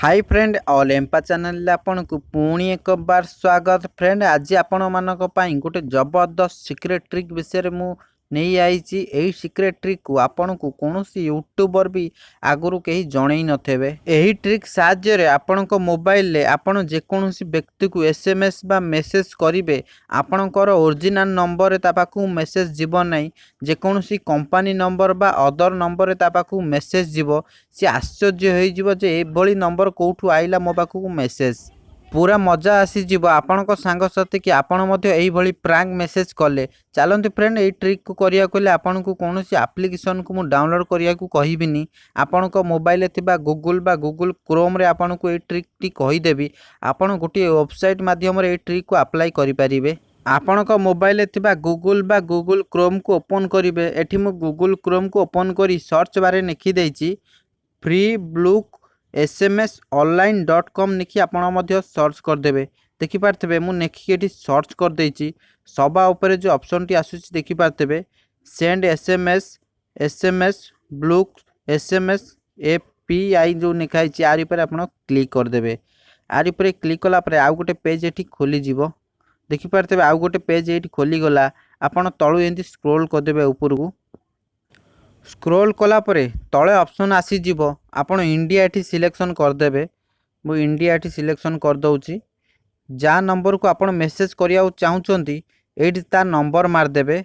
Hi friend allempire channel आपन को पुणी एक बार स्वागत। फ्रेंड आज आपण मानक पई गोटे जबरदस्त सीक्रेट ट्रिक विषय मु नहीं आईची। एही सीक्रेट ट्रिक को आपन को कोनोसी यूट्यूबर भी आगुरु कहीं जणई नथेबे। एही ट्रिक साहाय्य रे आपन को मोबाइल ले आपन जे कोनोसी व्यक्ति को एसएमएस बा मेसेज करिवे आपनकर ओरिजिनल नंबर रे ता पाखु मेसेज जीव नै। जे कोनोसी कंपनी नंबर बा अदर नंबर रे ता पाखु मेसेज जीव। सी आश्चर्य होई जीव जे ए भली नंबर कोठू आइला मो पाखु मेसेज। पूरा मजा आसी जीव आपण को सांग साथी कि आपण मध्य एही भली प्रैंक मेसेज कले। चलंतु फ्रेंड एही ट्रिक को करिया कोले आपण को कोनोसी एप्लीकेशन को मु डाउनलोड करिया को कहिबिनी। आपण को मोबाइल थिबा गूगल बा गूगल क्रोम रे आपण को एही ट्रिक टी कहि देबी। आपण गोटे वेबसाइट माध्यम रे एही ट्रिक को अप्लाई करि परिबे। आपण को मोबाइल थिबा गूगल बा गूगल क्रोम को ओपन करिवे। एठी मु गूगल क्रोम को ओपन करी सर्च बारे लिखि देइची फ्री ब्लूक SMS online.com लिखि आपण मध्य सर्च कर देबे। देखि पारथबे मु नेखि एठी सर्च कर देइची। सबा ऊपर जो ऑप्शन टी आसुची देखि पारथबे सेंड SMS ब्लूक SMS API जो लिखाइची आरि पर आपण क्लिक कर देबे। आरि पर क्लिक कला पर आउ गोटे पेज एठी खोली जीवो। देखि पारथबे आउ गोटे पेज एठी खोली गला। आपण तळु एंती स्क्रॉल कर देबे ऊपर को। स्क्रॉल कला परे तले ऑप्शन आसी जीवो। आपण इंडिया एठी सिलेक्शन कर देबे। मु इंडिया एठी सिलेक्शन कर दउची। जा नंबर को आपण मेसेज करिया चाहुचंती एठी ता नंबर मार देबे।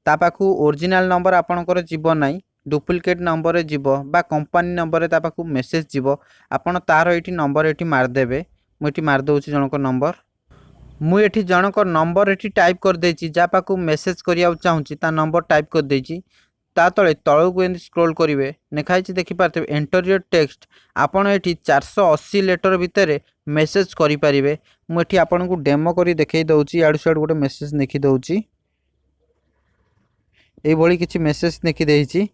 ता पाखु ओरिजिनल नंबर आपणकर जीवो नाही, डुप्लिकेट नंबर जीवो बा कंपनी नंबर ता पाखु मेसेज जीवो। आपण तार एठी नंबर एठी मार देबे। मु एठी मार दउची जनकर नंबर। मु एठी जनकर नंबर एठी टाइप कर देची। जा पाखु मेसेज करिया चाहुची ता नंबर टाइप कर देची। ता तले तळକୁ एंती स्क्रॉल करिवे नेखाइछि देखि पारथबे एंटर योर टेक्स्ट। आपण एठी 480 लेटर भितरे मेसेज करि परिवे। मु एठी आपण को डेमो करी देखै दउची। आडु साइड गोटे मेसेज लिखि दउची। ए भली किछि मेसेज लिखि देइछि।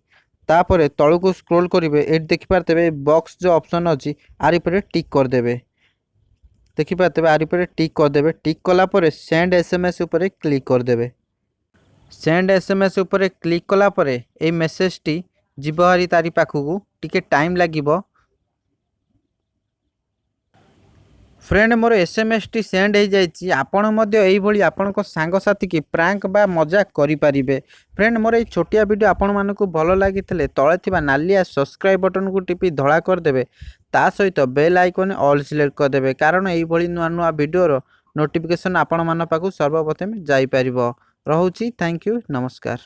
तापरे तळକୁ स्क्रॉल करिवे एठी देखि पारथबे बॉक्स जो ऑप्शन अछि आरि परे टिक कर देबे। देखि पारथबे आरि परे टिक कर देबे। टिक कला परे सेंड SMS ऊपर क्लिक कर देबे। सेंड SMS ऊपर क्लिक कला परे ए मेसेज टी जीव हारी तारी पाखु टिके टाइम लागिबो। फ्रेंड मोर SMS टी सेंड हो जाइछि। आपण मध्य एही भली आपण को सांग साथी की प्रैंक बा मजाक करि परिबे। फ्रेंड मोर ए छोटिया वीडियो आपण मानको भलो लागितले तळे थिबा नालिया सब्सक्राइब बटन को टिपी धळा कर देबे। ता सहित बेल आइकन ऑल सिलेक्ट कर देबे कारण एही भली नुआ नुआ वीडियो रो नोटिफिकेशन आपण मान पाखु सर्वप्रथम जाई परिबो। रहुची थैंक यू नमस्कार।